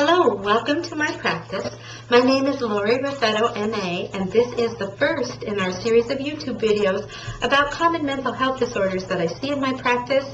Hello, welcome to my practice. My name is Laurie Raffetto, MA, and this is the first in our series of YouTube videos about common mental health disorders that I see in my practice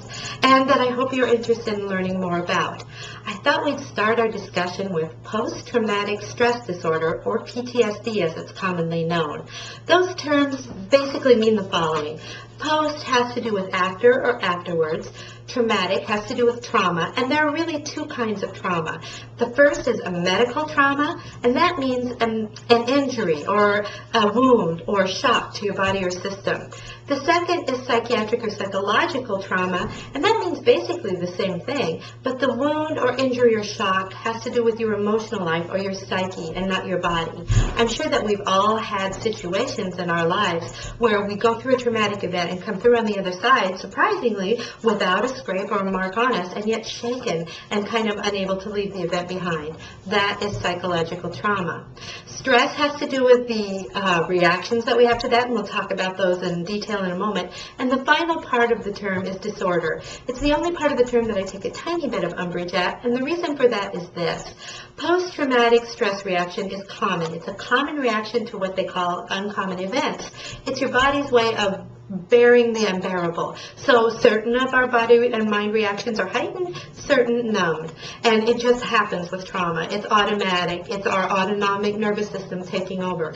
and that I hope you're interested in learning more about. I thought we'd start our discussion with post-traumatic stress disorder, or PTSD as it's commonly known. Those terms basically mean the following. Post has to do with after or afterwards. Traumatic has to do with trauma, and there are really two kinds of trauma. The first is a medical trauma, and that means an injury or a wound or shock to your body or system. The second is psychiatric or psychological trauma, and that means basically the same thing, but the wound or injury or shock has to do with your emotional life or your psyche and not your body. I'm sure that we've all had situations in our lives where we go through a traumatic event and come through on the other side, surprisingly, without a scrape or a mark on us, and yet shaken and kind of unable to leave the event behind. That is psychological trauma. Stress has to do with the reactions that we have to that, and we'll talk about those in detail in a moment. And the final part of the term is disorder. It's the only part of the term that I take a tiny bit of umbrage at, and the reason for that is this. Post-traumatic stress reaction is common. It's a common reaction to what they call uncommon events. It's your body's way of bearing the unbearable. So certain of our body and mind reactions are heightened, certain numbed. And it just happens with trauma. It's automatic. It's our autonomic nervous system taking over.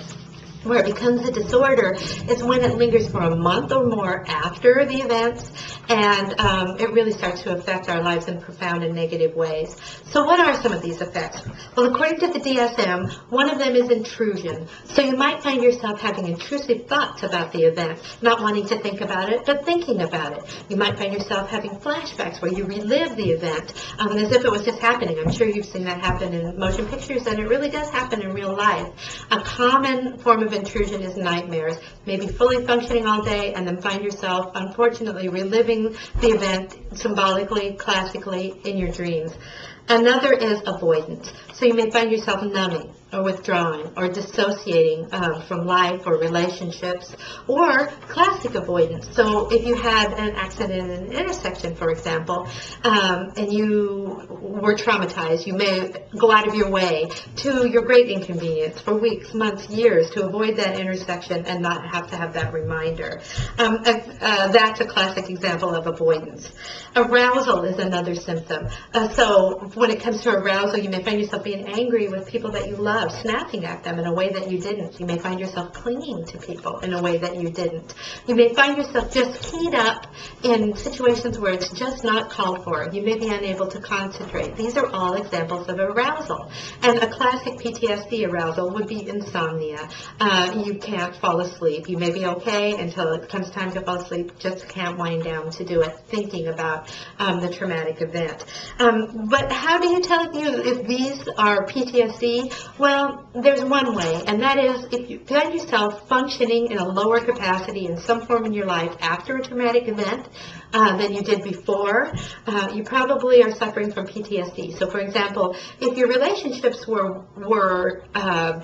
Where it becomes a disorder is when it lingers for a month or more after the events, and it really starts to affect our lives in profound and negative ways. So what are some of these effects? Well, according to the DSM, one of them is intrusion. So you might find yourself having intrusive thoughts about the event, not wanting to think about it, but thinking about it. You might find yourself having flashbacks where you relive the event as if it was just happening. I'm sure you've seen that happen in motion pictures, and it really does happen in real life. A common form of intrusion is nightmares. Maybe fully functioning all day and then find yourself, unfortunately, reliving the event symbolically, classically, in your dreams. Another is avoidance. So you may find yourself numbing or withdrawing or dissociating from life or relationships, or classic avoidance. So if you had an accident in an intersection, for example, and you were traumatized, you may go out of your way to your great inconvenience for weeks, months, years to avoid that intersection and not have to have that reminder. That's a classic example of avoidance. Arousal is another symptom. So when it comes to arousal, you may find yourself being angry with people that you love, snapping at them in a way that you didn't. You may find yourself clinging to people in a way that you didn't. You may find yourself just keyed up in situations where it's just not called for. You may be unable to concentrate. These are all examples of arousal. And a classic PTSD arousal would be insomnia. You can't fall asleep. You may be okay until it comes time to fall asleep, just can't wind down to do it, thinking about the traumatic event. But how do you tell if these are PTSD? Well, there's one way, and that is if you find yourself functioning in a lower capacity in some form in your life after a traumatic event than you did before, you probably are suffering from PTSD. So, for example, if your relationships were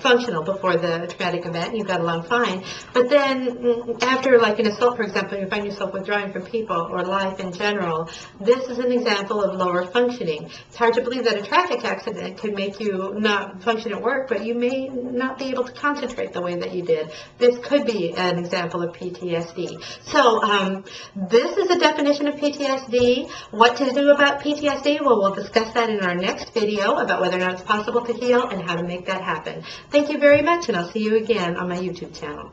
functional before the traumatic event, you got along fine, but then after, like an assault, for example, you find yourself withdrawing from people or life in general, this is an example of lower functioning. It's hard to believe that a traffic accident could make you not function at work, but you may not be able to concentrate the way that you did. This could be an example of PTSD. So this is a definition of PTSD. What to do about PTSD? Well, we'll discuss that in our next video about whether or not it's possible to heal and how to make that happen. Thank you very much, and I'll see you again on my YouTube channel.